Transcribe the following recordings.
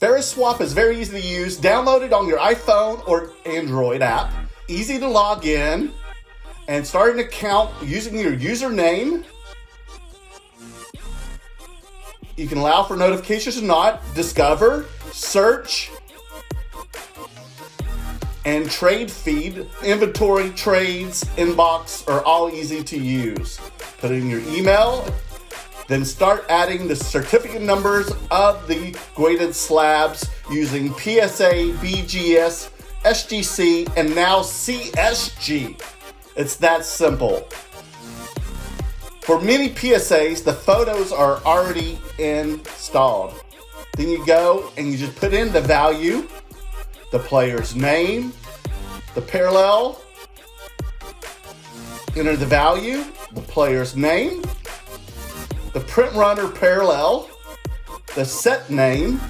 Veriswap is very easy to use. Download it on your iPhone or Android app. Easy to log in and start an account using your username. You can allow for notifications or not. Discover, search, and trade feed. Inventory, trades, inbox are all easy to use. Put in your email, then start adding the certificate numbers of the graded slabs using PSA, BGS, SGC, and now CSG. It's that simple. For many PSAs, the photos are already installed. Then you go and you just put in the value, the player's name, the parallel, enter the value, the player's name, the print run or parallel, the set name,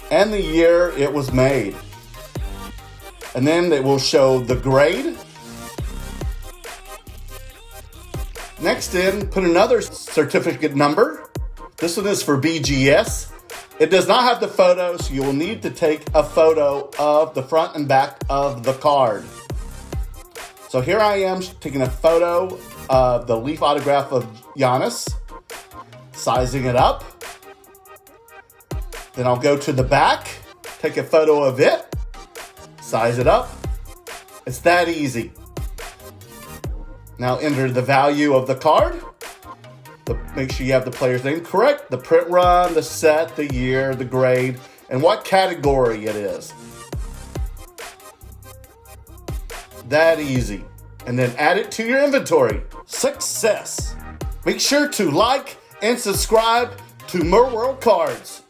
and the year it was made. And then it will show the grade. Next put another certificate number. This one is for BGS. It does not have the photo, so you will need to take a photo of the front and back of the card. So here I am taking a photo of the leaf autograph of Giannis, sizing it up. Then I'll go to the back, take a photo of it, size it up. It's that easy. Now enter the value of the card. Make sure you have the player's name correct, the print run, the set, the year, the grade, and what category it is. That easy. And then add it to your inventory. Success. Make sure to like and subscribe to Merle World Cards.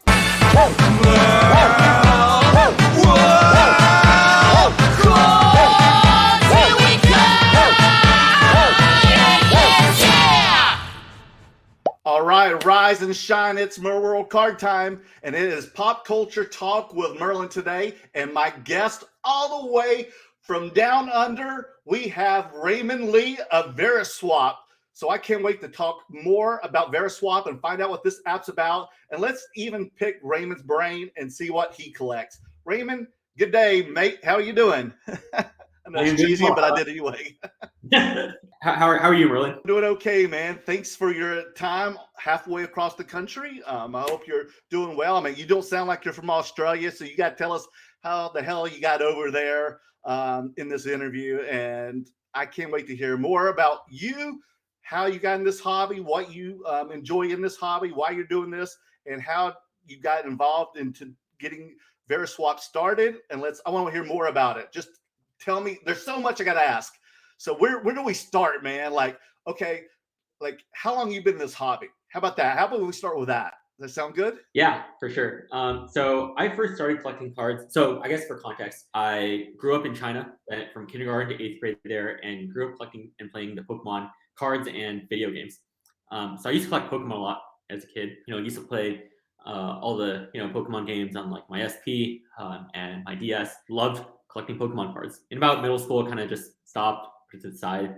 All right, rise and shine. It's Merle World Card time, and it is Pop Culture Talk with Merlin today. And my guest all the way from down under, we have Raymond Li of Veriswap. So I can't wait to talk more about Veriswap and find out what this app's about. And let's even pick Raymond's brain and see what he collects. Raymond, good day, mate. How are you doing? I know it's cheesy, but I did anyway. How are you, Merlin? Doing okay, man. Thanks for your time halfway across the country. I hope you're doing well. I mean, you don't sound like you're from Australia, so you got to tell us how the hell you got over there in this interview. And I can't wait to hear more about you, how you got in this hobby, what you enjoy in this hobby, why you're doing this, and how you got involved into getting Veriswap started. And I want to hear more about it. Just tell me. There's so much I got to ask. So where do we start, man? Okay, how long you been in this hobby? How about that? How about we start with that? Does that sound good? Yeah, for sure. So I first started collecting cards. So I guess for context, I grew up in China, went from kindergarten to 8th grade there, and grew up collecting and playing the Pokemon cards and video games. So I used to collect Pokemon a lot as a kid. Used to play all the Pokemon games on like my SP and my DS. Loved collecting Pokemon cards. In about middle school, kind of just stopped, put it to the side,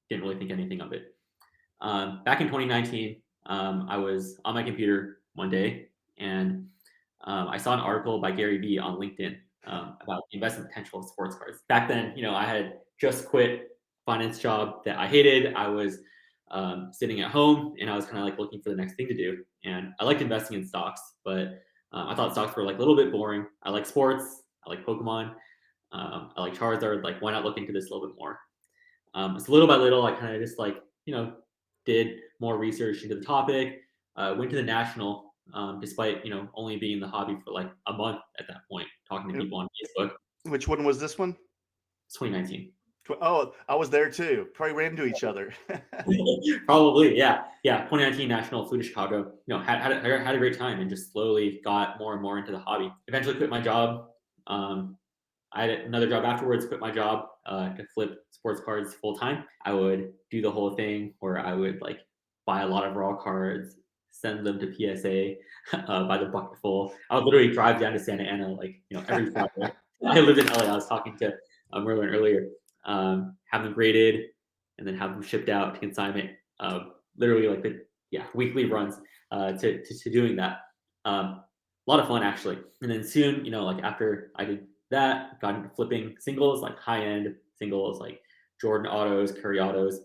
didn't really think anything of it. Back in 2019, I was on my computer one day and I saw an article by Gary Vee on LinkedIn about the investment potential of sports cards. Back then, I had just quit finance job that I hated. I was sitting at home and I was kind of like looking for the next thing to do. And I liked investing in stocks, but I thought stocks were like a little bit boring. I like sports. I like Pokemon. I like Charizard. Like, why not look into this a little bit more? So little by little, I kind of just did more research into the topic, went to the national, despite, only being in the hobby for like a month at that point, talking to people on Facebook. Which one was this one? It's 2019. Oh, I was there too. Probably ran into each other. Probably, yeah. 2019 national, flew to Chicago. Had a great time and just slowly got more and more into the hobby. Eventually quit my job. I had another job afterwards, quit my job to flip sports cards full time. I would do the whole thing where I would buy a lot of raw cards, send them to PSA by the bucketful. I would literally drive down to Santa Ana every Friday. I lived in LA. I was talking to Merlin earlier. Have them graded and then have them shipped out to consignment. Literally weekly runs to doing that. a lot of fun actually. And then soon, like after I did that, got into flipping singles, like high end singles, like Jordan autos, Curry autos,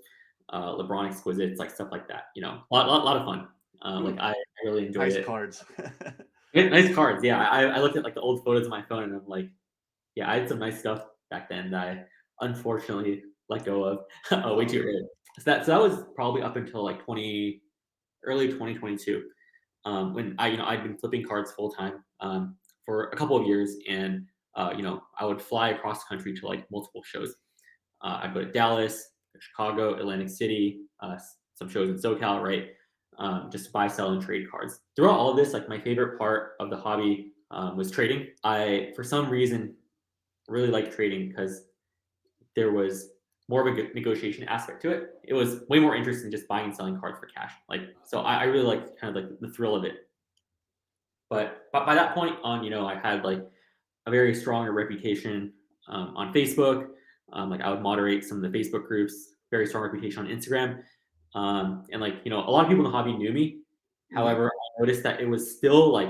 LeBron exquisites, like stuff like that. A lot of fun. Like I really enjoyed Nice it. cards. Yeah, nice cards. Yeah, I looked at like the old photos on my phone and I'm like, yeah, I had some nice stuff back then that I unfortunately let go of way too early. So that was probably up until like early 2022, when I'd been flipping cards full time for a couple of years, and I would fly across the country to like multiple shows. I'd go to Dallas, Chicago, Atlantic City, some shows in SoCal, right? Just to buy, sell, and trade cards. Throughout all of this, like my favorite part of the hobby was trading. I, for some reason, really liked trading because there was more of a negotiation aspect to it. It was way more interesting just buying and selling cards for cash. Like, so I really liked kind of like the thrill of it. But by that point on, I had like a very strong reputation on Facebook. Like I would moderate some of the Facebook groups. Very strong reputation on Instagram. And like a lot of people in the hobby knew me. However, I noticed that it was still like,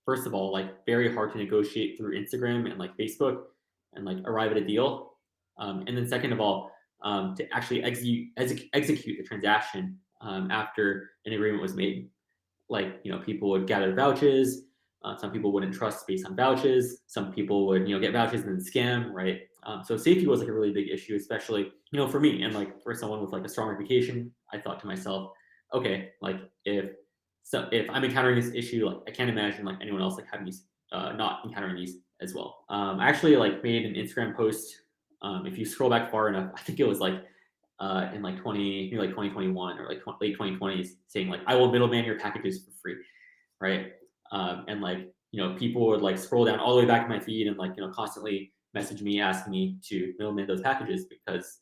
first of all, like very hard to negotiate through Instagram and like Facebook and like arrive at a deal. And then second of all, to actually execute the transaction after an agreement was made. Like, people would gather vouchers. Some people wouldn't trust based on vouchers. Some people would, get vouchers and then scam, right? So safety was like a really big issue, especially, for me and like for someone with like a strong reputation. I thought to myself, okay, like if I'm encountering this issue, like I can't imagine like anyone else like having these not encountering these as well. I actually like made an Instagram post. If you scroll back far enough, I think it was like in like 2021 or like late 2020s, saying like I will middleman your packages for free, right? And like people would like scroll down all the way back to my feed and like constantly message me asking me to middleman those packages because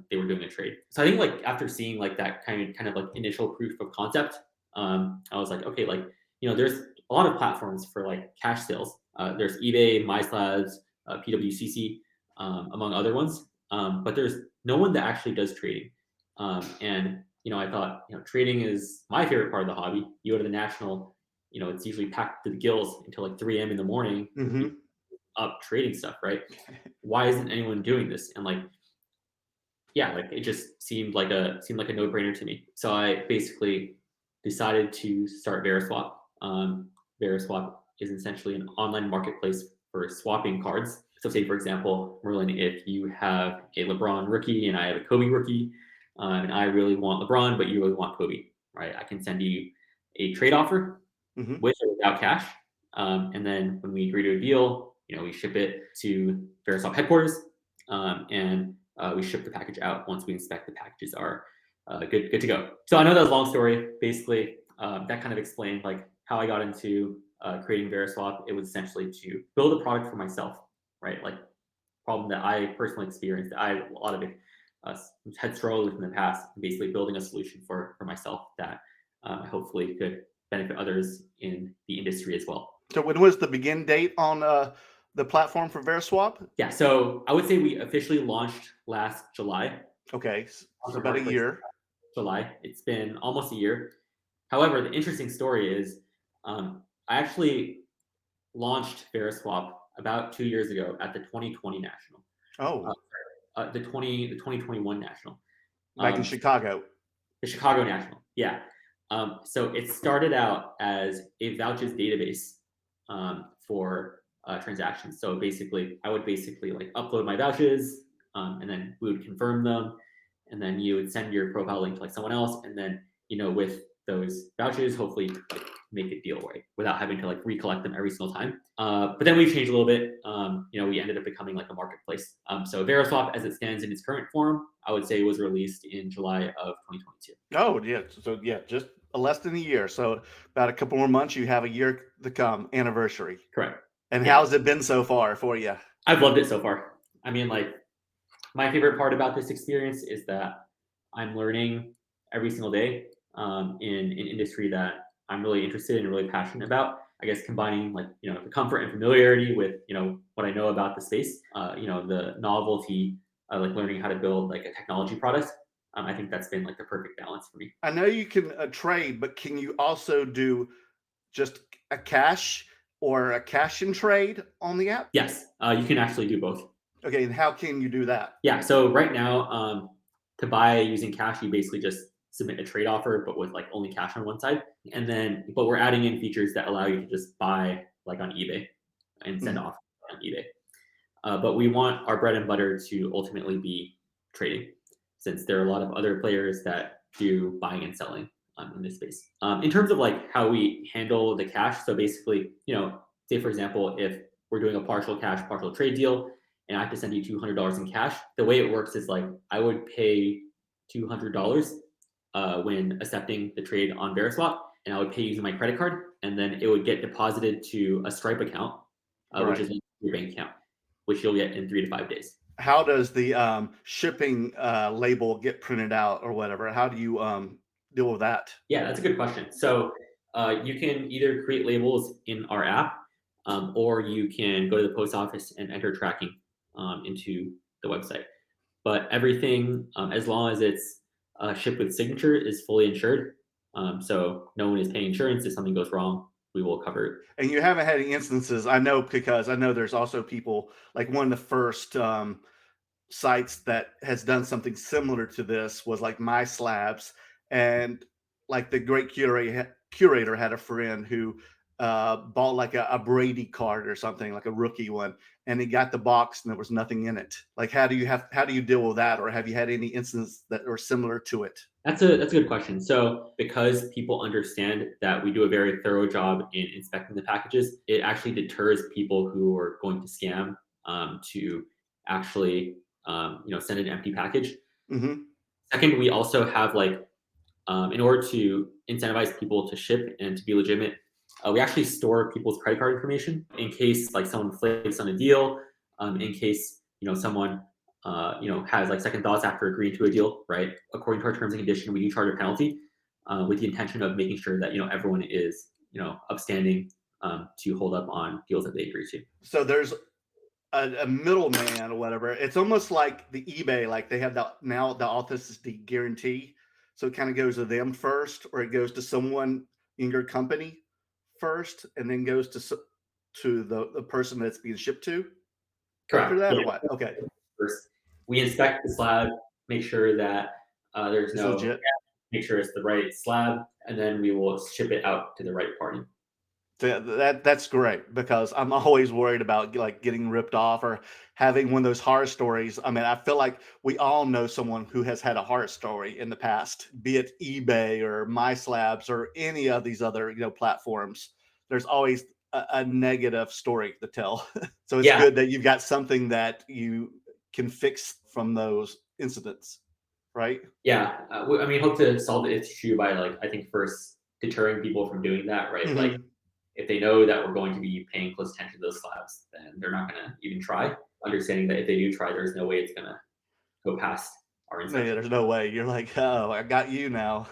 they were doing a trade. So I think like after seeing like that kind of like initial proof of concept, I was like, okay, like there's a lot of platforms for like cash sales. There's eBay, MySlabs, PWCC, among other ones. But there's no one that actually does trading. And I thought trading is my favorite part of the hobby. You go to the national, it's usually packed to the gills until like 3 a.m. in the morning. Up trading stuff, right? Why isn't anyone doing this? And like, yeah, like it just seemed like a no-brainer to me. So I basically decided to start Veriswap. Veriswap is essentially an online marketplace for swapping cards. So say, for example, Merlin, if you have a LeBron rookie and I have a Kobe rookie, and I really want LeBron, but you really want Kobe, right? I can send you a trade offer with or without cash. And then when we agree to a deal, we ship it to Veriswap headquarters, and we ship the package out once we inspect the packages are good to go. So I know that was a long story. Basically, that kind of explained like how I got into creating Veriswap. It was essentially to build a product for myself, right? Like problem that I personally experienced. A lot of it had struggled with in the past. Basically, building a solution for myself that hopefully could benefit others in the industry as well. So when was the begin date on the platform for Veriswap? Yeah, so I would say we officially launched last July. Okay, so about a year. July. It's been almost a year. However, the interesting story is I actually launched Veriswap about 2 years ago at the 2020 National. Oh, the 2021 National. back in Chicago. The Chicago National, yeah. So it started out as a vouchers database for transactions. So basically, I would like upload my vouchers, and then we would confirm them, and then you would send your profile link to like someone else, and then with those vouchers, hopefully like make a deal, right, without having to like recollect them every single time. But then we changed a little bit. We ended up becoming like a marketplace. So Veriswap, as it stands in its current form, I would say was released in July of 2022. Oh yeah, so yeah, just less than a year. So about a couple more months, you have a year to come anniversary. Correct. And how's it been so far for you? I've loved it so far. I mean, like my favorite part about this experience is that I'm learning every single day in an industry that I'm really interested and really passionate about. I guess combining like the comfort and familiarity with what I know about the space, the novelty, like learning how to build like a technology product. I think that's been like the perfect balance for me. I know you can trade, but can you also do just a cash or a cash and trade on the app? Yes, you can actually do both. Okay, and how can you do that? Yeah, so right now, to buy using cash, you basically just submit a trade offer, but with like only cash on one side. And then, but we're adding in features that allow you to just buy like on eBay and send off on eBay. But we want our bread and butter to ultimately be trading, since there are a lot of other players that do buying and selling in this space. In terms of like how we handle the cash, so basically, say for example, if we're doing a partial cash, partial trade deal, and I have to send you $200 in cash, the way it works is like I would pay $200 when accepting the trade on Veriswap, and I would pay using my credit card, and then it would get deposited to a Stripe account, which is your bank account, which you'll get in 3 to 5 days. How does the shipping label get printed out or whatever? How do you deal with that? Yeah, that's a good question. So you can either create labels in our app, or you can go to the post office and enter tracking into the website. But everything, as long as it's shipped with signature, is fully insured. So no one is paying insurance. If something goes wrong, we will cover it. And you haven't had any instances, I know, because I know there's also people, like one of the first sites that has done something similar to this was like My Slabs, and like the great curator had a friend who bought like a Brady card or something, like a rookie one, and he got the box and there was nothing in it. Like, how do you deal with that, or have you had any instances that are similar to it? That's a good question. So because people understand that we do a very thorough job in inspecting the packages, it actually deters people who are going to scam to actually send an empty package. Mm-hmm. Second, we also have like in order to incentivize people to ship and to be legitimate, we actually store people's credit card information in case like someone flakes on a deal, in case someone has like second thoughts after agreeing to a deal, right? According to our terms and conditions, we do charge a penalty with the intention of making sure that everyone is upstanding to hold up on deals that they agree to. So there's a middleman or whatever. It's almost like the eBay, like they have now the authenticity guarantee. So it kind of goes to them first, or it goes to someone in your company first, and then goes to the person that's being shipped to. After Correct. that, Yeah. or what? Okay, First, we inspect the slab, make sure that there's it's no, legit. make sure it's the right slab, and then we will ship it out to the right party. That's great, because I'm always worried about like getting ripped off or having one of those horror stories. I mean, I feel like we all know someone who has had a horror story in the past, be it eBay or My Slabs or any of these other platforms. There's always a negative story to tell. So it's Yeah. good that you've got something that you can fix from those incidents, right? Yeah, I mean, hope to solve the issue by like I think first deterring people from doing that, right? Mhm. Like if they know that we're going to be paying close attention to those slabs, then they're not going to even try. Understanding that if they do try, there's no way it's going to go past our Yeah, inspection. there's no way. You're like, oh, I got you now.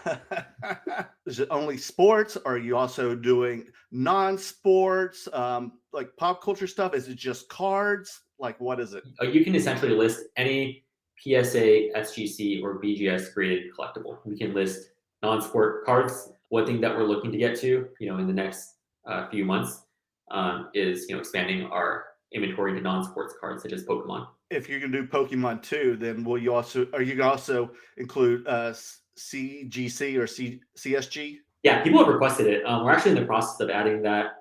Is it only sports? Or are you also doing non-sports, like pop culture stuff? Is it just cards? Like, what is it? You can essentially list any PSA, SGC, or BGS graded collectible. We can list non-sport cards. One thing that we're looking to get to, in the next few months, is expanding our inventory to non-sports cards such as Pokemon. If you're gonna do Pokemon too, then are you gonna also include CGC or CSG? Yeah, people have requested it. We're actually in the process of adding that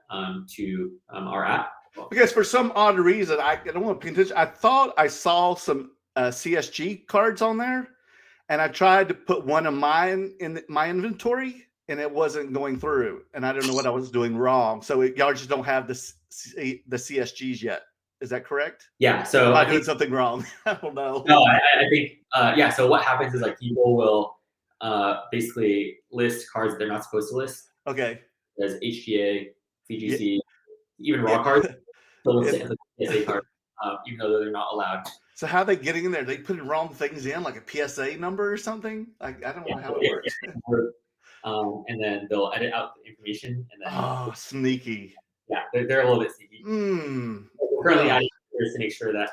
to our app. Because for some odd reason, I don't want to pay attention. I thought I saw some CSG cards on there, and I tried to put one of mine in my inventory, and it wasn't going through. And I don't know what I was doing wrong. So y'all just don't have the CSGs yet. Is that correct? Yeah, so Am I doing something wrong? I don't know. No, I think yeah. So what happens is like people will basically list cards that they're not supposed to list. Okay. As HGA, CGC, Yeah. even raw cards. They'll list it Yeah. as a PSA card, even though they're not allowed. So how are they getting in there? They putting wrong things in, like a PSA number or something? Like, I don't know how it works. And then they'll edit out the information, and then Oh, sneaky. yeah, they're a little bit sneaky. Mm. We're currently adding features to make sure that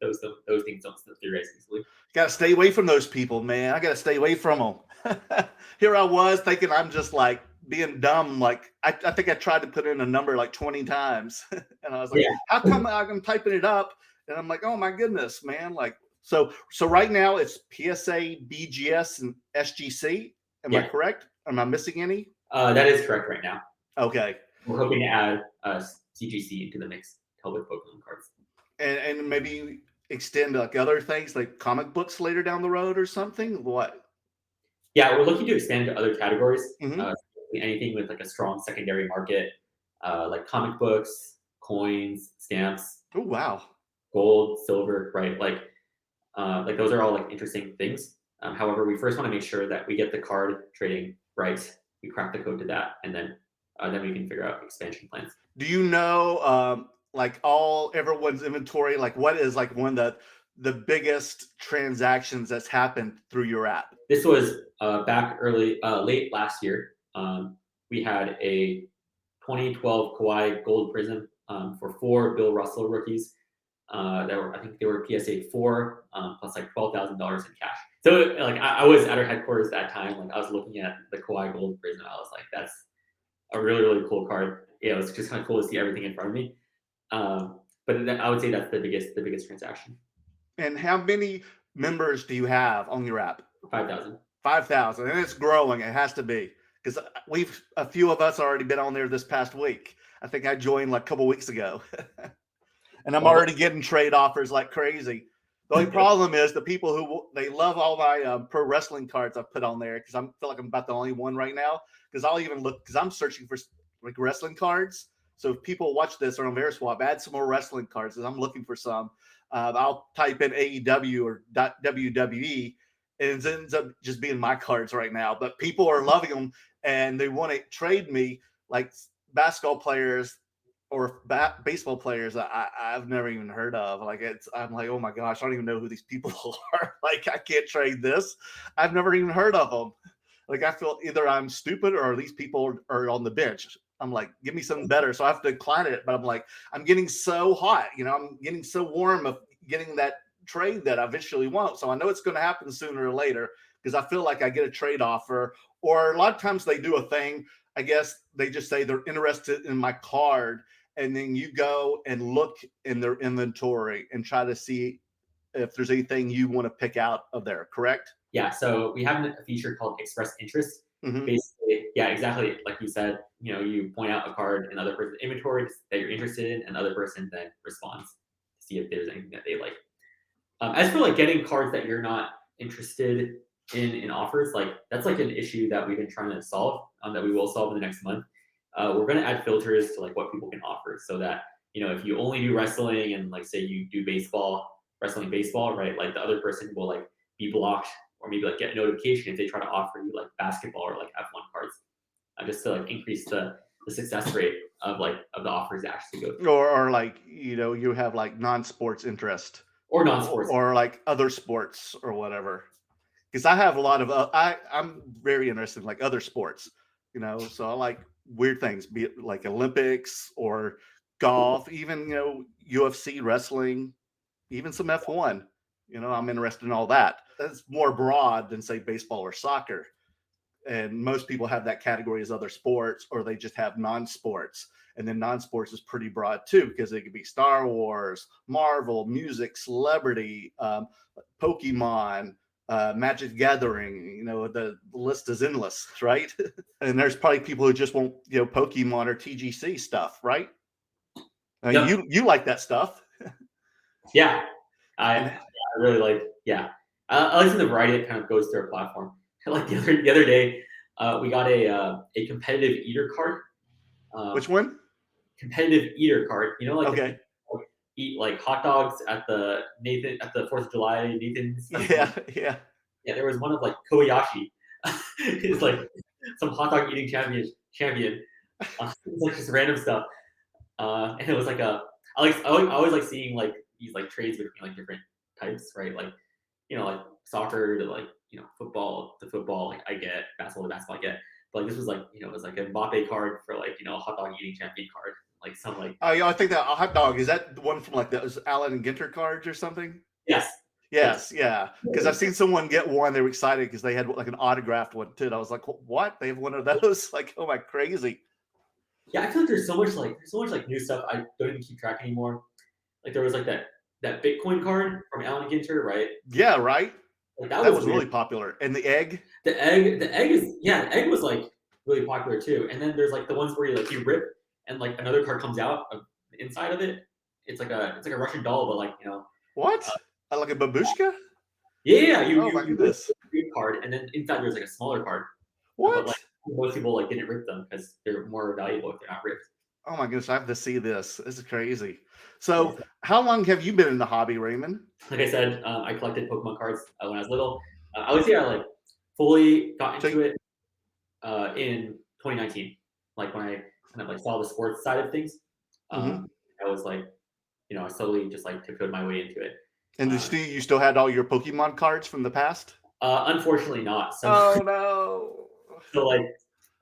those things don't slip through as easily. Got to stay away from those people, man. I got to stay away from them. Here I was thinking I'm just like being dumb, like I think I tried to put in a number like 20 times, and I was like, Yeah. "How come I'm typing it up?" And I'm like, "Oh my goodness, man!" Like, so right now it's PSA, BGS, and SGC. Am I Yeah. correct? Am I missing any? That is correct right now. Okay, We're hoping to add CGC into the mix to help with Pokemon cards. and maybe extend like other things like comic books later down the road or something. What? Yeah, we're looking to expand to other categories. Mm-hmm. Anything with like a strong secondary market, like comic books, coins, stamps, Oh wow. gold, silver, right? Like those are all like interesting things. However, we first want to make sure that we get the card trading right. We crack the code to that, and then we can figure out expansion plans. Do you know like everyone's inventory? Like what is like one of the biggest transactions that's happened through your app? This was back late last year. We had a 2012 Kawhi Gold Prism for 4 Bill Russell rookies. I think they were PSA 4 plus like $12,000 in cash. So like I was at our headquarters that time. Like I was looking at the Kawhi Gold Prism. I was like, that's a really really cool card. Yeah, it was just kind of cool to see everything in front of me. But I would say that's the biggest transaction. And how many members do you have on your app? 5,000. 5,000, and it's growing. It has to be because a few of us already been on there this past week. I think I joined like a couple weeks ago, and I'm already getting trade offers like crazy. The only problem is the people who they love all my pro wrestling cards I've put on there because I feel like I'm about the only one right now. Because I'll even look because I'm searching for like wrestling cards. So if people watch this or on Veriswap, add some more wrestling cards because I'm looking for some. I'll type in AEW or WWE, and it ends up just being my cards right now. But people are loving them and they want to trade me like basketball players or baseball players I've never even heard of. Like I'm like, oh my gosh, I don't even know who these people are. Like I can't trade this. I've never even heard of them. Like I feel either I'm stupid or these people are on the bench. I'm like, give me something better. So I have to decline it. But I'm like, I'm getting so hot. I'm getting so warm of getting that trade that I eventually want. So I know it's going to happen sooner or later because I feel like I get a trade offer. Or a lot of times they do a thing. I guess they just say they're interested in my card. And then you go and look in their inventory and try to see if there's anything you want to pick out of there. Correct? Yeah, so we have a feature called Express Interest. Mm-hmm. Basically, yeah, exactly like you said. You point out a card in other person's inventory that you're interested in, and the other person then responds to see if there's anything that they like. As for like getting cards that you're not interested in offers, like that's like an issue that we've been trying to solve. That we will solve in the next month. We're going to add filters to like what people can offer, so that if you only do wrestling and like say you do wrestling baseball, right? Like the other person will like be blocked or maybe like get a notification if they try to offer you like basketball or like F1 cards, just to like increase the success rate of the offers that actually go through. Or like you have like non-sports interest or non-sports or like other sports or whatever. Because I have a lot of I'm very interested in like other sports, so I like weird things, be it like Olympics or golf, even UFC, wrestling, even some F1. I'm interested in all that. That's more broad than say baseball or soccer. And most people have that category as other sports, or they just have non-sports. And then non-sports is pretty broad too, because it could be Star Wars, Marvel, music, celebrity, Pokemon, Magic Gathering. The list is endless, right? And there's probably people who just want Pokemon or TGC stuff, right? Yep. You like that stuff? Yeah, I really like. Yeah, I like the variety that kind of goes through our platform. Like the other day, we got a competitive eater card. Which one? Competitive eater card. Like okay. Eat like hot dogs at the 4th of July Nathan's. Yeah. Yeah, there was one of like Kobayashi. It's like some hot dog eating champion. It's like just random stuff. And it was like I always like seeing like these like trades between like different types, right? Like like soccer to like football to football. Like I get basketball to basketball. I get, but like this was like it was like a Mbappe card for like a hot dog eating champion card. Like some like oh yeah, I think that a hot dog is that the one from like those Allen and Ginter cards or something. Yes. Yes, yeah. Because I've seen someone get one. They were excited because they had like an autographed one too. And I was like, what? They have one of those? Like, oh my crazy. Yeah, I feel like there's so much like new stuff I don't even keep track anymore. Like there was like that Bitcoin card from Alan Ginter, right? Yeah, right. Like that That was was weird. really popular. And the egg. The egg is the egg was like really popular too. And then there's like the ones where you rip and like another card comes out of the inside of it. It's like a Russian doll, but like What? Like a babushka? yeah, Oh my you rip goodness. the green card and then inside there's like a smaller card. But What? like most people like didn't rip them because they're more valuable if they're not ripped. Oh my goodness. I have to see this. This is crazy. Yeah. So, how long have you been in the hobby, Raymond? Like I said, I collected Pokemon cards when I was little. I would say I like fully got So, into it in 2019, like when I kind of like saw the sports side of things. mhm. I was like, I slowly just like tiptoed my way into it. And you still had all your Pokemon cards from the past? Unfortunately, not. So, Oh no. so like,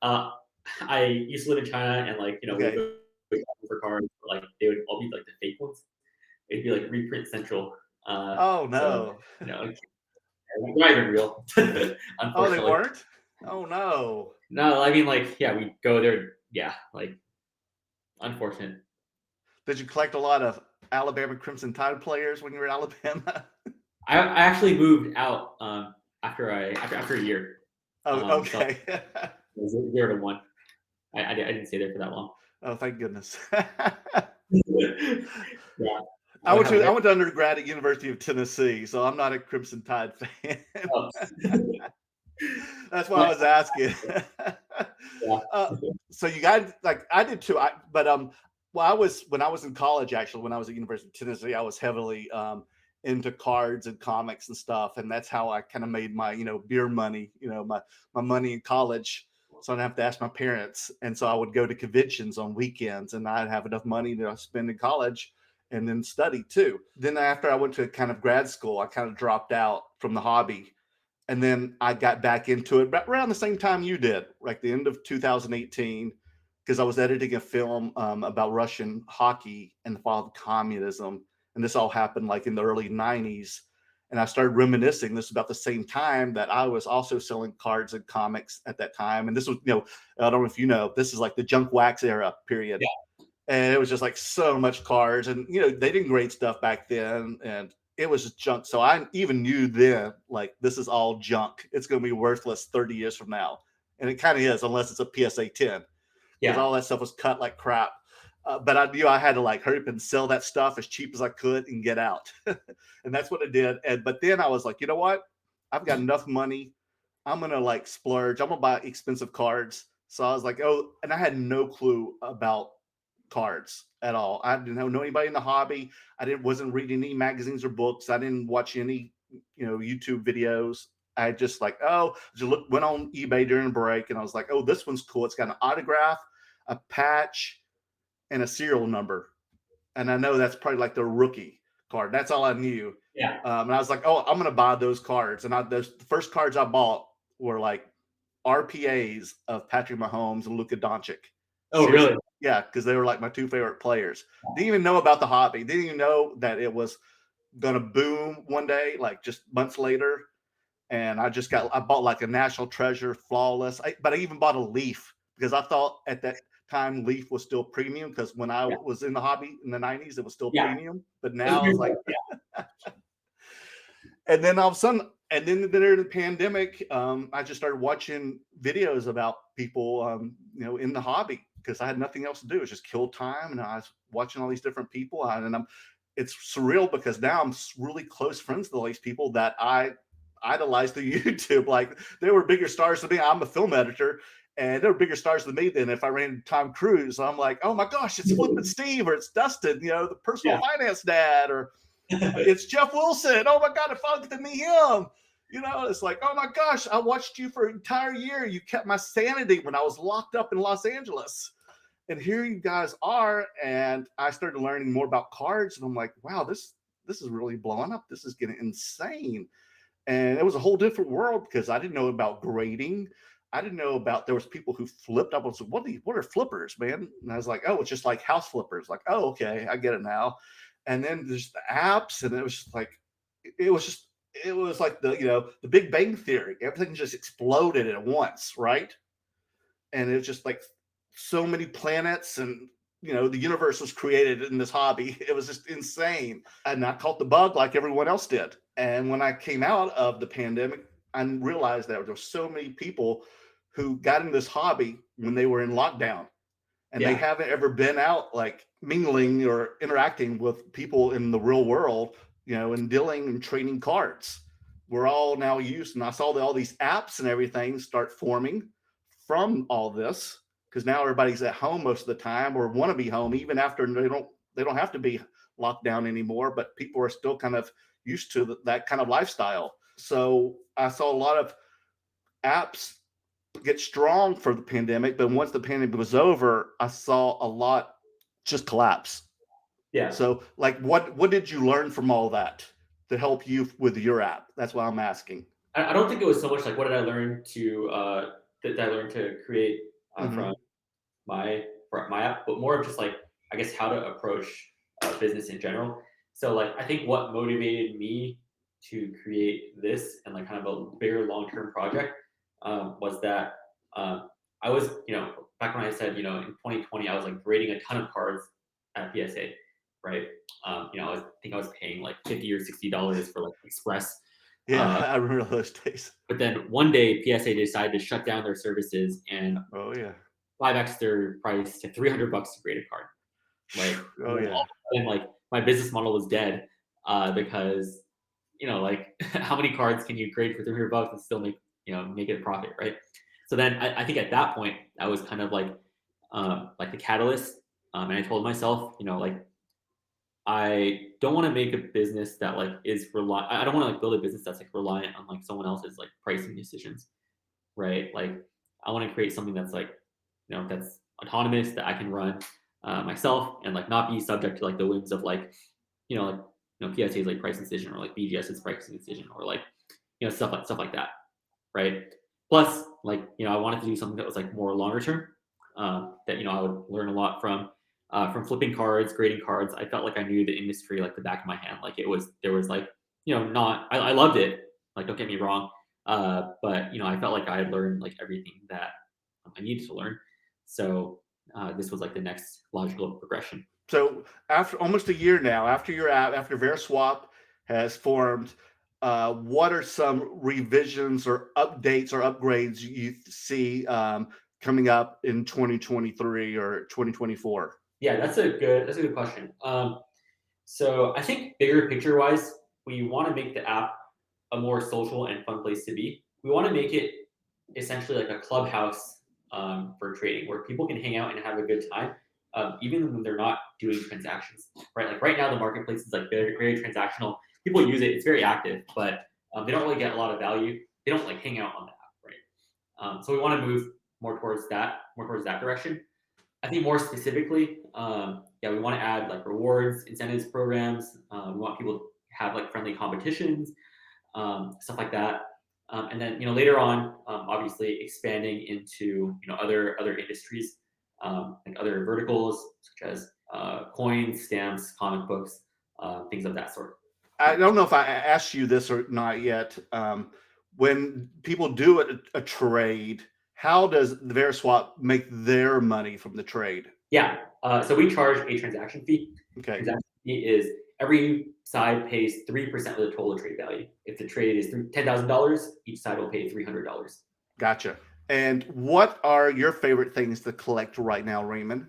uh, I used to live in China, and like, we would Okay. go shopping for cards, but, like they would all be like the fake ones. It'd be like reprint central. Oh So no. they're not even real, Oh, they unfortunately. weren't? Oh no. No, I mean like, yeah, we go there. Yeah, like unfortunate. Did you collect a lot of Alabama Crimson Tide players when you were in Alabama? I actually moved out after a year. Oh, So okay. it was 0 to 1. I didn't stay there for that long. Oh, thank goodness. Yeah. I What went to happened I there? went to undergrad at University of Tennessee, so I'm not a Crimson Tide fan. Oh, That's why I yeah. was asking. Yeah. uh, so you got like I did too. Well, I was when I was in college. Actually, when I was at University of Tennessee, I was heavily into cards and comics and stuff, and that's how I kind of made my beer money. My money in college. So I didn't have to ask my parents, and so I would go to conventions on weekends, and I'd have enough money to spend in college and then study too. Then after I went to kind of grad school, I kind of dropped out from the hobby, and then I got back into it around the same time you did, like the end of 2018, because I was editing a film about Russian hockey and the fall of communism, and this all happened like in the early '90s. And I started reminiscing. This was about the same time that I was also selling cards and comics at that time. And this was, I don't know if you know, this is like the junk wax era period, and it was just like so much cars, and they didn't grade stuff back then, and it was just junk. So I even knew then, like, this is all junk, it's going to be worthless 30 years from now. And it kind of is, unless it's a PSA 10, because Yeah. all that stuff was cut like crap. But I knew I had to like hurry up and sell that stuff as cheap as I could and get out. And that's what I did. But then I was like, you know what, I've got enough money, I'm gonna like splurge, I'm gonna buy expensive cards. So I was like, oh, and I had no clue about cards at all. I didn't know anybody in the hobby. I didn't wasn't reading any magazines or books. I didn't watch any YouTube videos. I just like, went on eBay during a break, and I was like, oh, this one's cool. It's got an autograph, a patch, and a serial number. And I know that's probably like the rookie card. That's all I knew. Yeah. And I was like, oh, I'm gonna buy those cards. And the first cards I bought were like RPAs of Patrick Mahomes and Luka Doncic. Oh, Seriously. really? Yeah, because they were like my two favorite players. Didn't even know about the hobby. Didn't even know that it was gonna boom one day, like just months later. And I bought like a National Treasure Flawless. But I even bought a Leaf because I thought at that time Leaf was still premium, because when I Yeah. was in the hobby in the '90s, it was still Yeah. premium. But now it's like, and then all of a sudden, and then during the pandemic, I just started watching videos about people, in the hobby, because I had nothing else to do. It was just kill time, and I was watching all these different people, it's surreal because now I'm really close friends with all these people that I idolized through YouTube. Like, they were bigger stars than me. I'm a film editor, and they were bigger stars than me than if I ran into Tom Cruise. I'm like, oh my gosh, it's Flippin' Steve, or it's Dustin, the personal Yeah. finance dad, or it's Jeff Wilson. Oh my God, if I get to meet him, it's like, oh my gosh, I watched you for an entire year. You kept my sanity when I was locked up in Los Angeles. And here you guys are. And I started learning more about cards. And I'm like, wow, this is really blowing up. This is getting insane. And it was a whole different world, because I didn't know about grading. I didn't know about, there was people who flipped up and said, what are flippers, man? And I was like, oh, it's just like house flippers. Like, oh, okay, I get it now. And then there's the apps, and it was just like, it was just, it was like the Big Bang Theory. Everything just exploded at once, right? And it was just like so many planets, and the universe was created in this hobby. It was just insane. And I caught the bug like everyone else did. And when I came out of the pandemic, I realized that there were so many people who got in this hobby when they were in lockdown, and they Yeah. haven't ever been out like mingling or interacting with people in the real world, and dealing and trading cards. We're all now used, and I saw that all these apps and everything start forming from all this, because now everybody's at home most of the time, or want to be home even after they don't have to be locked down anymore, but people are still kind of used to that kind of lifestyle. So I saw a lot of apps get strong for the pandemic, but once the pandemic was over, I saw a lot just collapse. Yeah. So, like, what did you learn from all that to help you with your app? That's what I'm asking. I don't think it was so much like what did I learn to that I learned to create Mm-hmm. from my app, but more of just like I guess how to approach business in general. So like I think what motivated me to create this and like kind of a bigger long term project was that I was back when I said in 2020 I was like grading a ton of cards at PSA, right? I think I was paying like $50 or $60 for like Express. Yeah, Uh, I remember those days. but then one day PSA decided to shut down their services and Oh yeah. 5x their price to $300 to grade a card. Like, Oh and then all yeah. of a sudden, like my business model was dead because like how many cards can you grade for $300 and still make it a profit, right? So then I think at that point that was kind of like the catalyst, and I told myself, like I don't want to make a business that like is I don't want to like build a business that's like reliant on like someone else's like pricing decisions, right? Like I want to create something that's like, that's autonomous that I can run myself and like not be subject to like the whims of like, like PSA's like pricing decision or like BGS's pricing decision or like stuff like that, right? Plus, like I wanted to do something that was like more longer term, that I would learn a lot from flipping cards, grading cards. I felt like I knew the industry like the back of my hand. Like there was like not I loved it. Like don't get me wrong, but I felt like I had learned like everything that I needed to learn. So this was like the next logical progression. So after almost a year now, after your app, after Veriswap has formed, what are some revisions or updates or upgrades you see coming up in 2023 or 2024? Yeah, that's a good question. So I think bigger picture wise, we want to make the app a more social and fun place to be. We want to make it essentially like a clubhouse for trading where people can hang out and have a good time, even when they're not doing transactions, right? Like right now, the marketplace is like very, very transactional. People use it; it's very active, but they don't really get a lot of value. They don't like hang out on the app, right? So we want to move more towards that direction. I think more specifically, yeah, we want to add like rewards, incentives programs. We want people to have like friendly competitions, stuff like that. And then later on, obviously expanding into other industries, like other verticals such as coins, stamps, comic books, things of that sort. I don't know if I asked you this or not yet. When people do a trade, how does the Veriswap make their money from the trade? Yeah. So we charge a transaction fee. Okay, Transaction fee is every side pays 3% of the total trade value. If the trade is $10,000, each side will pay $300. gotcha. And what are your favorite things to collect right now, Raymond?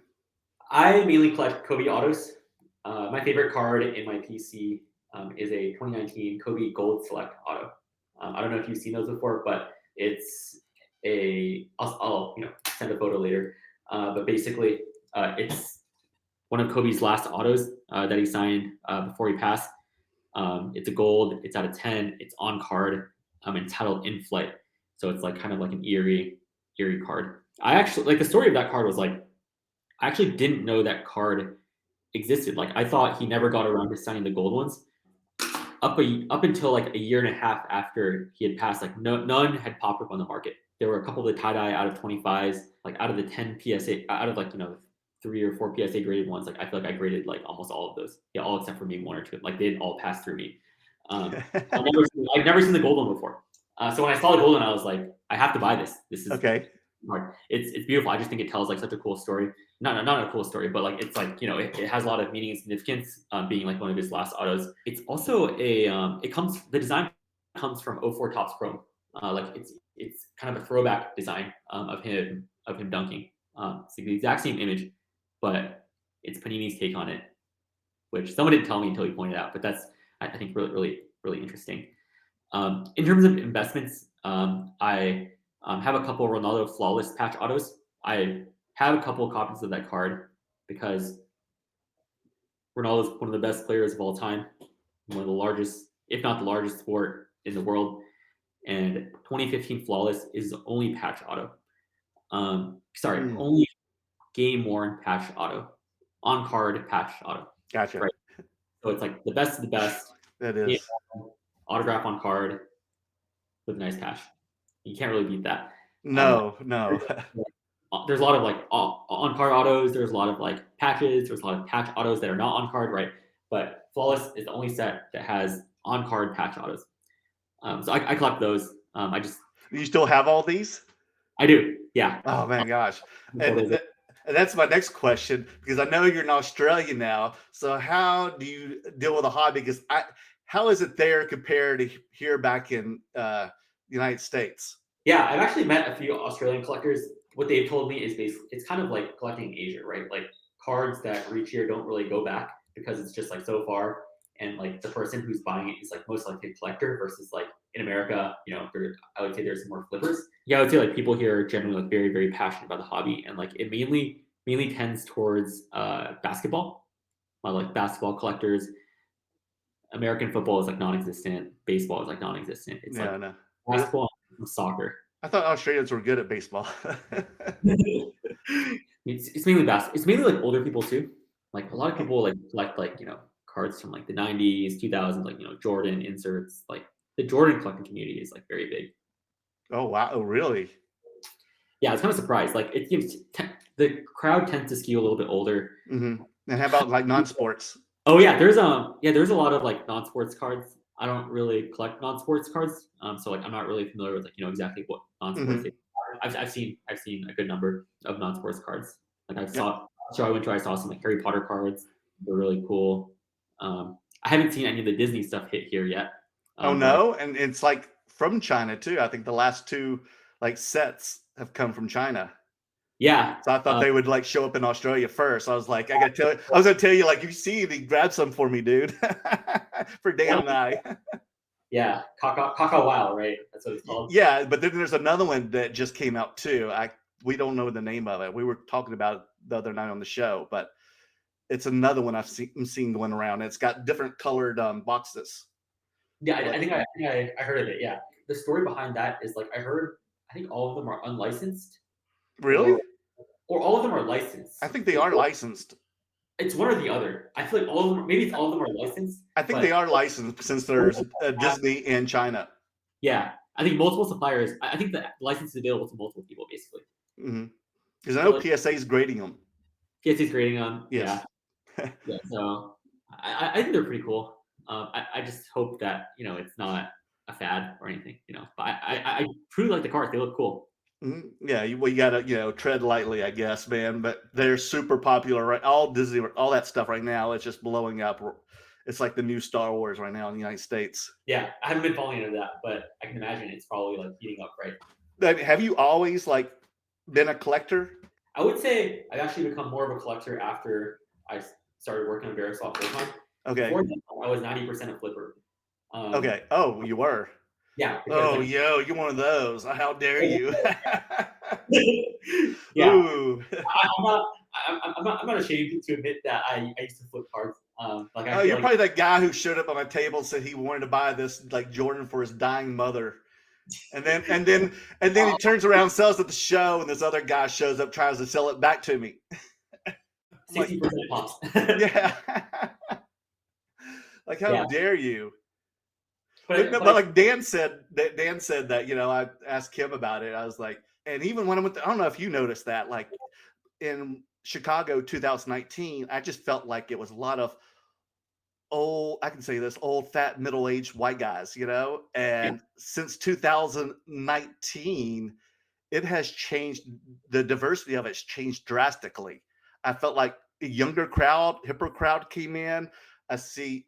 I mainly collect Kobe autos. My favorite card in my PC is a 2019 Kobe Gold Select auto. I don't know if you've seen those before, but it's I'll send a photo later. But basically, it's one of Kobe's last autos that he signed before he passed. It's a gold. It's out of 10. It's on card. And it's titled In Flight. So it's like kind of like an eerie card. I actually like the story of that card was like I actually didn't know that card existed. Like I thought he never got around to signing the gold ones. Up until like a year and a half after he had passed, like none had popped up on the market. There were a couple of the tie-dye out of 25s, like out of the 10 PSA, out of like 3 or 4 PSA graded ones. Like I feel like I graded like almost all of those. Yeah, all except for maybe 1 or 2. Like they didn't all pass through me. I've never seen the gold one before. So when I saw the gold one, I was like, I have to buy this. This is Okay. hard. It's beautiful. I just think it tells like such a cool story. Not a cool story, but like it's like it has a lot of meaning and significance. Being like one of his last autos. It's also the design comes from '04 Topps Chrome. Like it's kind of a throwback design of him dunking. It's like the exact same image, but it's Panini's take on it, which someone didn't tell me until he pointed out. But that's I think really interesting. In terms of investments, I have a couple Ronaldo flawless patch autos. I have a couple copies of that card because Ronaldo is one of the best players of all time, one of the largest, if not the largest sport in the world. And 2015 flawless is the only patch auto. Only game worn patch auto, on card patch auto. Gotcha. Right. So it's like the best of the best. That is autograph on card with a nice patch. You can't really beat that. No. There's a lot of like on card autos. There's a lot of like patches. There's a lot of patch autos that are not on card, right? But flawless is the only set that has on card patch autos. So I collect those. You still have all these? I do. Yeah. Oh man, gosh. And that's my next question, because I know you're in Australia now. So how do you deal with a hobby? Because how is it there compared to here back in the United States? Yeah, I've actually met a few Australian collectors. What they've told me is basically it's kind of like collecting Asia, right? Like cards that reach here don't really go back because it's just like so far. And like the person who's buying it is like most likely a collector versus like in America, I would say there's some more flippers. Yeah, I would say like people here are generally like very, very passionate about the hobby, and like it mainly tends towards basketball. A lot of like basketball collectors. American football is like non-existent. Baseball is like non-existent. It's basketball and soccer. I thought Australians were good at baseball. It's mainly basketball. It's mainly like older people too. Like a lot of people like collect like cards from like the 90s, 2000s, like Jordan inserts. Like the Jordan collecting community is like very big. Oh wow! Oh really? Yeah, I was kind of surprised. Like the crowd tends to skew a little bit older. Mm-hmm. And how about like non-sports? Oh yeah, there's a lot of like non-sports cards. I don't really collect non-sports cards, so like I'm not really familiar with like exactly what non-sports. Mm-hmm. I've seen a good number of non-sports cards. Like I saw some like Harry Potter cards. They're really cool. I haven't seen any of the Disney stuff hit here yet. Oh no, and it's like from China too. I think the last two like sets have come from China. Yeah. So I thought they would like show up in Australia first. I was like, I was gonna tell you, like, if you see it, grab some for me, dude. For Dan and I. Yeah, Kaka Wow, right? That's what it's called. Yeah, but then there's another one that just came out too. We don't know the name of it. We were talking about it the other night on the show, but it's another one I'm seeing going around. It's got different colored boxes. Yeah, I think I heard of it. Yeah, the story behind that is like I think all of them are unlicensed. Really? Or all of them are licensed. I think they are licensed. It's one or the other. I feel like all of them. Maybe all of them are licensed. I think they are licensed since there's Disney in China. Yeah, I think multiple suppliers. I think the license is available to multiple people, basically. Because I know PSA is grading them. PSA is grading them. Yes. Yeah. So I think they're pretty cool. I just hope that it's not a fad or anything. But I truly like the cards. They look cool. Yeah, you gotta tread lightly, I guess, man. But they're super popular, right? All Disney, all that stuff right now, it's just blowing up. It's like the new Star Wars right now in the United States. Yeah, I haven't been following into that, but I can imagine it's probably like heating up, right? Have you always like been a collector? I would say I've actually become more of a collector after I started working on Veriswap full time. Okay. Before that, I was 90% a flipper. Okay. Oh, you were. Yeah. Oh, you're one of those. How dare you? Yeah. Ooh. I'm not ashamed to admit that I used to flip cards. You're probably that guy who showed up on my table and said he wanted to buy this like Jordan for his dying mother, and then he turns around, sells at the show, and this other guy shows up, tries to sell it back to me. 60% pops. Yeah. Like how dare you? But like Dan said that, I asked Kim about it. I was like, and even when I went I don't know if you noticed that, like in Chicago 2019, I just felt like it was a lot of old, I can say this, old, fat, middle-aged white guys, Yeah. and since 2019, it has changed. The diversity of it's changed drastically. I felt like a younger crowd, hipper crowd came in. I see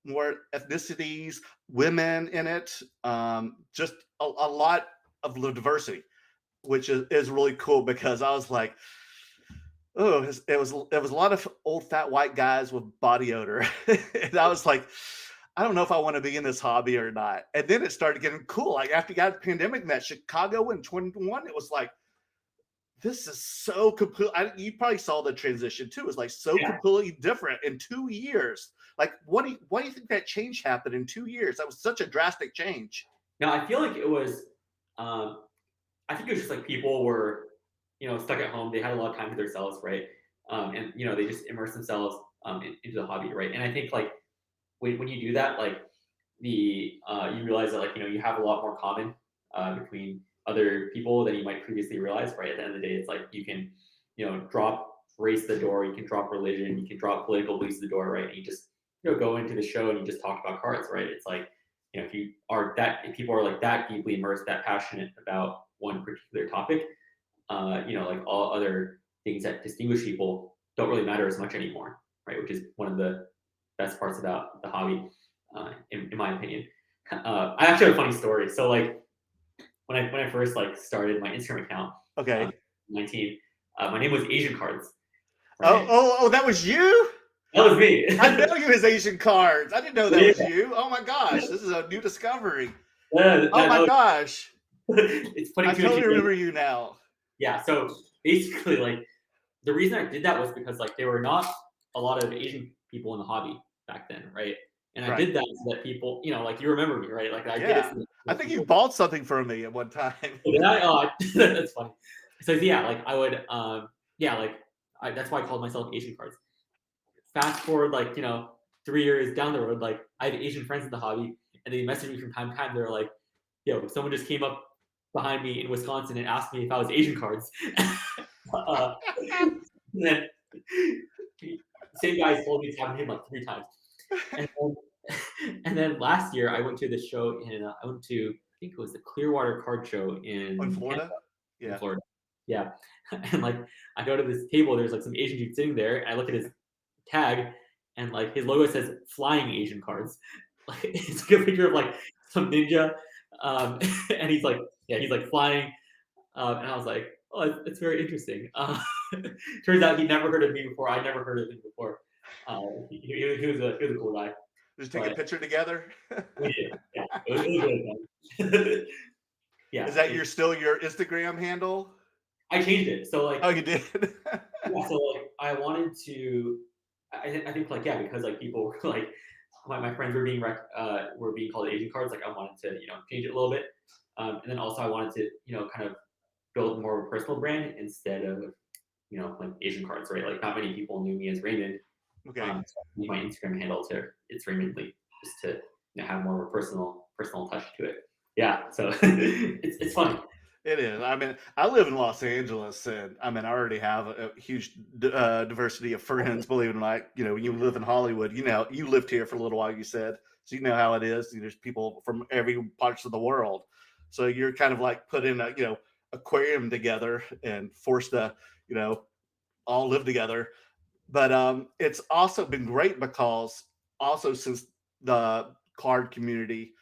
more ethnicities, women in it, just a lot of the diversity, which is really cool because I was like, oh, it was a lot of old fat white guys with body odor, and I was like, I don't know if I want to be in this hobby or not. And then it started getting cool. Like after you got the pandemic in that Chicago in 21, it was like, this is so complete. You probably saw the transition too. It was like so Yeah. completely different in 2 years. Like, why do you think that change happened in 2 years? That was such a drastic change. Now I feel like it was. Um, I think it was just like people were, stuck at home. They had a lot of time to themselves, right? And they just immerse themselves into the hobby, right? And I think like when you do that, like you realize that like you have a lot more common between other people than you might previously realize, right? At the end of the day, it's like you can drop race the door, you can drop religion, you can drop political beliefs the door, right? And you just go into the show and you just talk about cards, right? It's like if people are like that deeply immersed, that passionate about one particular topic, like all other things that distinguish people don't really matter as much anymore, right? Which is one of the best parts about the hobby, in my opinion. I actually have a funny story. So like when I first like started my Instagram account, Okay. 19, my name was Asian Cards, Oh, right? oh, oh, that was you? That was me. I know you as Asian Cards. I didn't know that Yeah, was you. Oh my gosh, this is a new discovery. yeah, Oh my no, gosh, it's putting I two and totally two together. remember you now. Yeah, so basically, like the reason I did that was because like there were not a lot of Asian people in the hobby back then, right? And I Right. did that so that people, like you remember me, right? Like I did it Yeah. so I that think you people. bought something for me at one time. Oh, did I? Oh, that's funny. So yeah, like I would, yeah, like that's why I called myself Asian Cards. Fast forward, like 3 years down the road, like I have Asian friends in the hobby, and they message me from time to time. They're like, "Yo, someone just came up behind me in Wisconsin and asked me if I was Asian Cards." uh, and then same guy told me it's happened to him like 3 times. And and then last year I went to the show I went to I think it was the Clearwater Card Show In in Tampa, Florida? in Yeah. Florida. Yeah, and like I go to this table, there's like some Asian dude sitting there, and I look at his tag, and like his logo says "Flying Asian Cards." Like it's like a picture of like some ninja, um, and he's like flying, and I was like, oh, it's very interesting. Turns out he never heard of me before. I never heard of him before. He was a cool guy, Just take a but picture together. we did. Yeah, it was really fun. Is Yeah, that still your Instagram handle? I changed it. So Oh, like, you did. yeah, so like I wanted to. I think like yeah, because like people were like my friends were were being called Asian Cards. Like I wanted to change it a little bit, and then also I wanted to kind of build more of a personal brand instead of like Asian Cards, right? Like not many people knew me as Raymond. Okay. So I moved my Instagram handle to it's Raymond Li, just to have more of a personal touch to it. Yeah, so it's funny. It is. I mean, I live in Los Angeles, and I mean, I already have a huge diversity of friends. Believe it or not, when you live in Hollywood, you lived here for a little while. You said so. You know how it is. There's people from every parts of the world, so you're kind of like put in a aquarium together and forced to you know all live together. But it's also been great because also since the card community,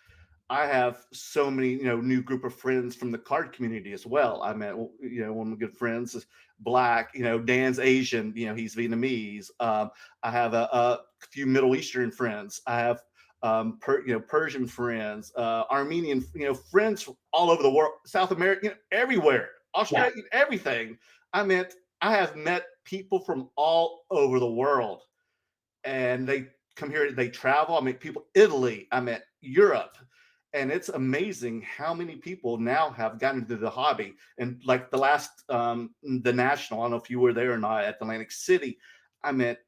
I have so many, new group of friends from the card community as well. I met, one of my good friends is black. Dan's Asian. He's Vietnamese. I have a few Middle Eastern friends. I have, Persian friends, Armenian, friends all over the world, South America, everywhere, Yeah, Australia, everything. I have met people from all over the world, and they come here. They travel. I meet people Italy. I met Europe, and it's amazing how many people now have gotten into the hobby. And like the last, the national. I don't know if you were there or not at Atlantic City. I met.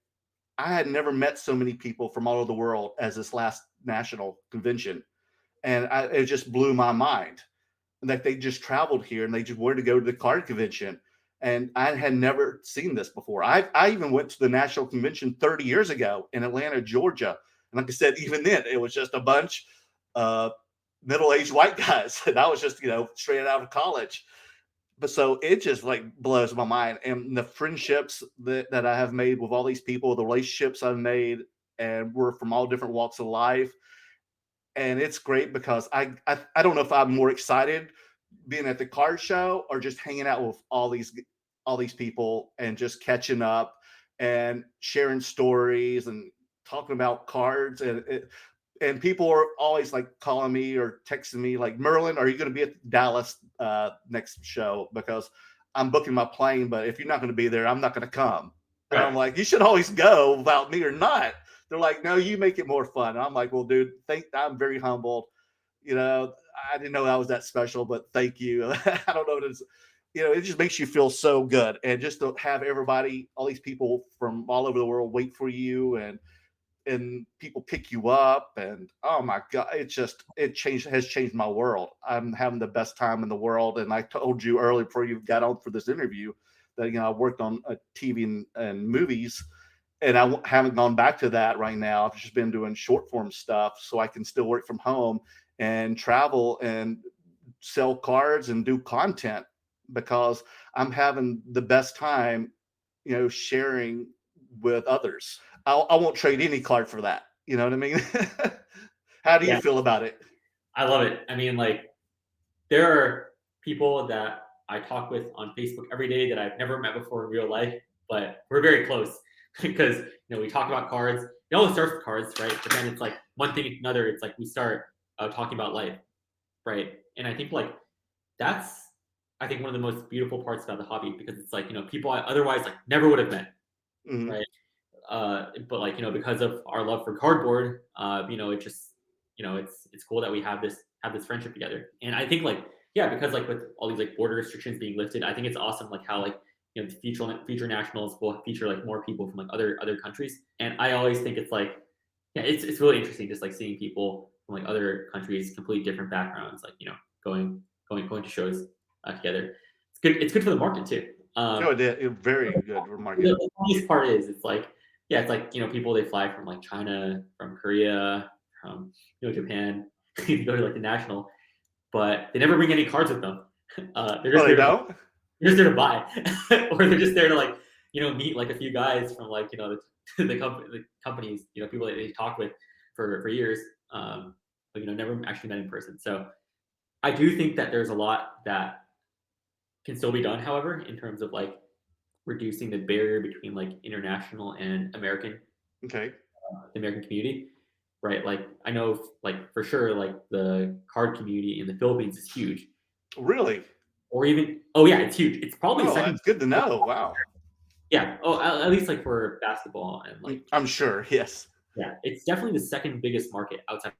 I had never met so many people from all over the world as this last national convention, and it just blew my mind that they just traveled here and they just wanted to go to the card convention. And I had never seen this before. I even went to the national convention 30 years ago in Atlanta, Georgia. And like I said, even then, it was just a bunch of middle-aged white guys. And I was just, straight out of college. But so it just like blows my mind. And the friendships that I have made with all these people, the relationships I've made, and we're from all different walks of life. And it's great because I don't know if I'm more excited being at the card show or just hanging out with all these people and just catching up and sharing stories and talking about cards. And people are always like calling me or texting me like, Merlin, are you going to be at Dallas next show? Because I'm booking my plane, but if you're not going to be there, I'm not going to come. And I'm like, you should always go without me or not. They're like, no, you make it more fun. And I'm like, well, dude, I'm very humbled. I didn't know I was that special, but thank you. I don't know. It just makes you feel so good. And just to have everybody, all these people from all over the world wait for you and people pick you up. And oh my God, has changed my world. I'm having the best time in the world. And I told you earlier before you got on for this interview that, I worked on TV and movies. And I haven't gone back to that right now. I've just been doing short form stuff so I can still work from home and travel and sell cards and do content because I'm having the best time, sharing with others. I won't trade any card for that. You know what I mean? How do you feel about it? I love it. I mean, like, there are people that I talk with on Facebook every day that I've never met before in real life, but we're very close because we talk about cards. It always starts with cards, right? But then it's like one thing to another. It's like we start talking about life, right? And I think like that's one of the most beautiful parts about the hobby because it's like people I otherwise like never would have met, right? But like because of our love for cardboard, it just it's cool that we have this friendship together. And I think like because like with all these like border restrictions being lifted, I think it's awesome like how like the future nationals will feature like more people from like other countries. And I always think it's like it's really interesting just like seeing people from like other countries, completely different backgrounds, like going to shows together. It's good for the market too. Very good for market. The funniest part is it's like people they fly from like China, from Korea, from Japan, to go to like the national, but they never bring any cards with them. They're just they're just there to buy, or they're just there to like meet like a few guys from like the companies people that they talk with for years, but never actually met in person. So I do think that there's a lot that can still be done, however, in terms of like reducing the barrier between like international and American, the American community, right? Like I know like for sure like the card community in the Philippines is huge. Really? Or even it's huge. It's probably the second. That's good to know. Wow. Yeah. Oh, at least like for basketball and like. I'm sure. Yes. Yeah, it's definitely the second biggest market outside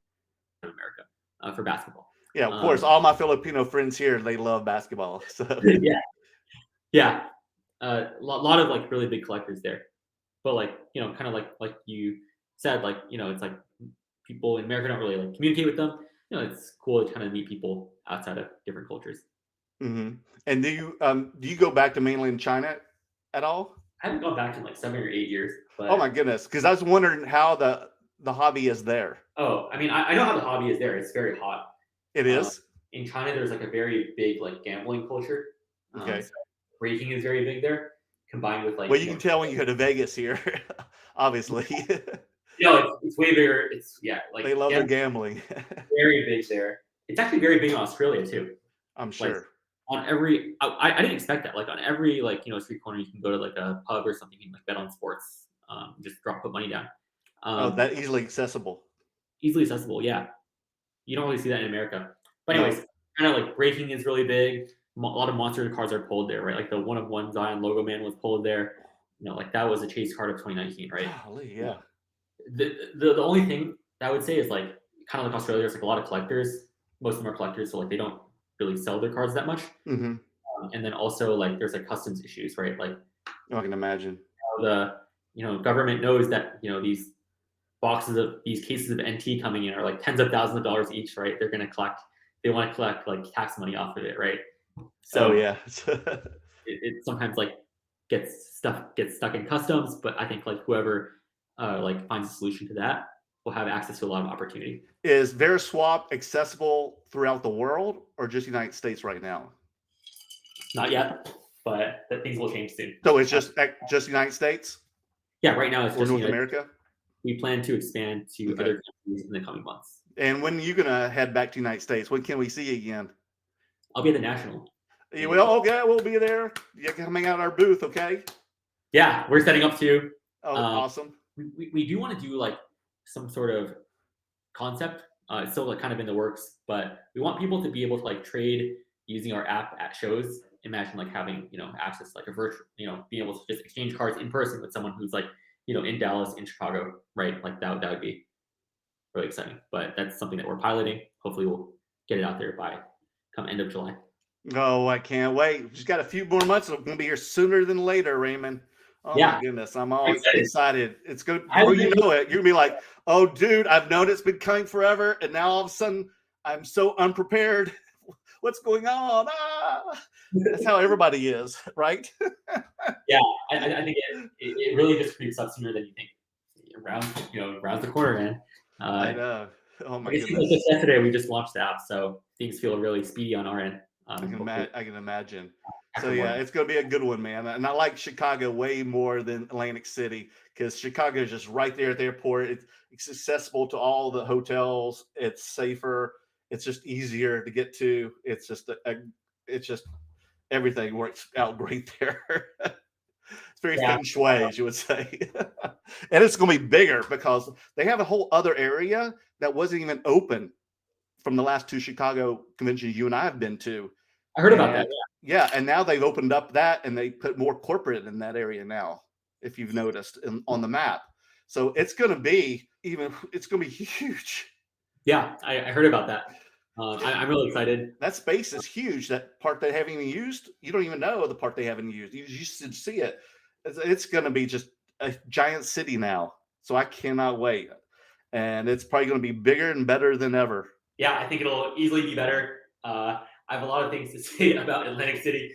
of America for basketball. Yeah, of course. All my Filipino friends here, they love basketball. So yeah. A lot of like really big collectors there, but like kind of like you said, like it's like people in America don't really like communicate with them. It's cool to kind of meet people outside of different cultures. Mm-hmm. And do you go back to mainland China at all? I haven't gone back in like 7 or 8 years. But, oh my goodness, because I was wondering how the hobby is there. Oh, I mean, I know how the hobby is there. It's very hot. It is. In China, there's like a very big like gambling culture. Okay. So breaking is very big there, combined with like. Well, you can tell when you go to Vegas here, obviously. It's way bigger. It's like they love their gambling. Very big there. It's actually very big in Australia too. I'm sure. Like, on every, I didn't expect that. Like on every like street corner, you can go to like a pub or something and like bet on sports. Just put money down. That easily accessible. Easily accessible, yeah. You don't really see that in America. But anyways, kind of like breaking is really big. A lot of monster cards are pulled there, right? Like the 1 of 1 Zion Logo Man was pulled there. Like that was a chase card of 2019, right? Golly, yeah. The only thing that I would say is like kind of like Australia, there's like a lot of collectors. Most of them are collectors, so like they don't really sell their cards that much. Mm-hmm. And then also like there's like customs issues, right? Like I can imagine. The government knows that these boxes of these cases of NT coming in are like tens of thousands of dollars each, right? They want to collect like tax money off of it, right? So yeah. it sometimes like gets stuck in customs, but I think like whoever like finds a solution to that will have access to a lot of opportunity. Is Veriswap accessible throughout the world or just United States right now? Not yet, but that things will change soon. So it's just United States Yeah, right now it's or just North America? We plan to expand to Okay. other countries in the coming months. And when are you gonna head back to United States? When can we see you again? I'll be at the National. You will? Okay, we'll be there. You coming out our booth, okay? Yeah, we're setting up too. Oh, awesome. We do want to do like some sort of concept. It's still like kind of in the works, but we want people to be able to like trade using our app at shows. Imagine like having, you know, access to like a virtual, you know, being able to just exchange cards in person with someone who's like, you know, in Dallas, in Chicago, right? Like that would be really exciting. But that's something that we're piloting. Hopefully we'll get it out there by come end of July. Oh, I can't wait. We've just got a few more months. We're gonna be here sooner than later, Raymond. Oh Yeah. my goodness, I'm all Excited. excited. It's good. Before you know it, you're gonna be like, "Oh, dude, I've known it's been coming forever, and now all of a sudden I'm so unprepared. What's going on?" Ah! That's how everybody is, right? Yeah, I think it really just creeps up sooner than you think. Around the corner, man. I know. Oh my Like goodness. just yesterday we just launched the app, so things feel really speedy on our end. I can imagine. So after yeah, morning. it's going to be a good one, man. And I like Chicago way more than Atlantic City because Chicago is just right there at the airport. It's accessible to all the hotels. It's safer. It's just easier to get to. It's just it's just everything works out great there. It's very Yeah. feng shui, as you would say. And it's going to be bigger because they have a whole other area that wasn't even open from the last two Chicago conventions you and I have been to. I heard about that. Yeah, and now they've opened up that and they put more corporate in that area now, if you've noticed on the map. So it's going to be huge. Yeah, I heard about that. I'm really excited. That space is huge. That part they haven't even used, you don't even know the part they haven't used. You should see it. It's going to be just a giant city now. So I cannot wait. And it's probably going to be bigger and better than ever. Yeah, I think it'll easily be better. I have a lot of things to say about Atlantic City.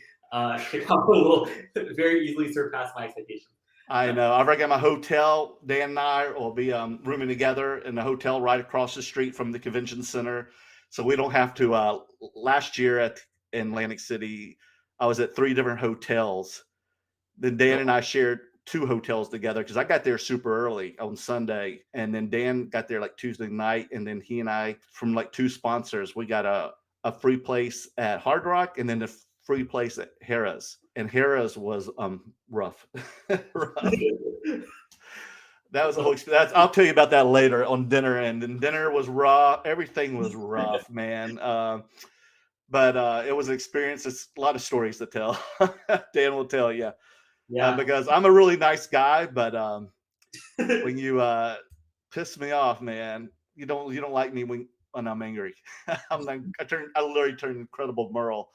Chicago will very easily surpass my expectations. I know. I've already got my hotel. Dan and I will be rooming together in a hotel right across the street from the convention center, so we don't have to. Last year in Atlantic City, I was at 3 different hotels. Then Dan and I shared 2 hotels together because I got there super early on Sunday, and then Dan got there like Tuesday night, and then he and I, from like 2 sponsors, we got a free place at Hard Rock, and then a free place at Harrah's. And Harrah's was rough. Rough. That was a whole experience. I'll tell you about that later on dinner. And then dinner was raw. Everything was rough, man. But it was an experience. It's a lot of stories to tell. Dan will tell you. Yeah. Because I'm a really nice guy, but when you piss me off, man, you don't like me when I'm angry. I literally turned Incredible Merle.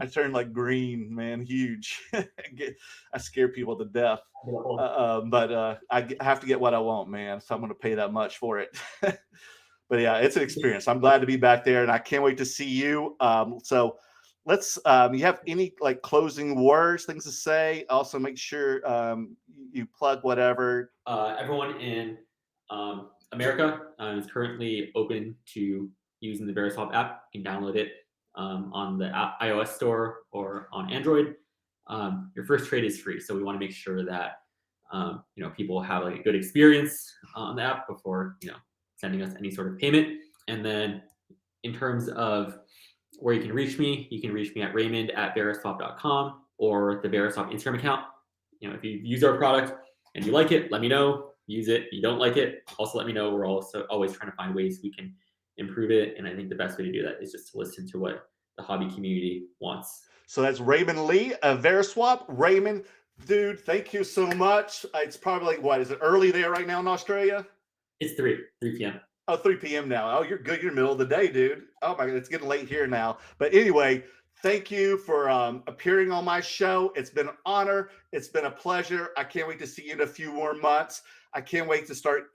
I turned like green, man, huge. I scare people to death. But I have to get what I want, man. So I'm going to pay that much for it. But yeah, it's an experience. I'm glad to be back there, and I can't wait to see you. So let's. You have any like closing words, things to say? Also, make sure you plug whatever. Everyone in America is currently open to using the Veriswap app. You can download it on the iOS store or on Android. Your first trade is free, so we want to make sure that people have like a good experience on the app before sending us any sort of payment. And then in terms of where you can reach me at raymond@veriswap.com or the Veriswap Instagram account. If you use our product and you like it, let me know. Use it. You don't like it, also let me know. We're also always trying to find ways we can improve it. And I think the best way to do that is just to listen to what the hobby community wants. So that's Raymond Li of Veriswap. Raymond, dude, thank you so much. It's probably like, what is it, early there right now in Australia? It's 3 p.m. Oh, 3 p.m. now. Oh, you're good. You're in the middle of the day, dude. Oh my God, it's getting late here now. But anyway, thank you for appearing on my show. It's been an honor. It's been a pleasure. I can't wait to see you in a few more months. I can't wait to start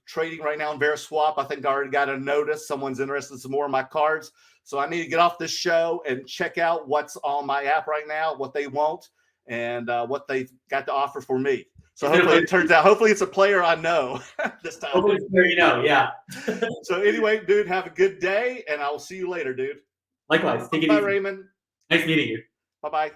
trading right now in Veriswap. I think I already got a notice. Someone's interested in some more of my cards. So I need to get off this show and check out what's on my app right now, what they want, and what they've got to offer for me. So hopefully it turns out, hopefully it's a player I know this time. Hopefully it's a player you know, yeah. So anyway, dude, have a good day, and I will see you later, dude. Likewise. Take it Bye, easy. Raymond. Nice meeting you. Bye-bye.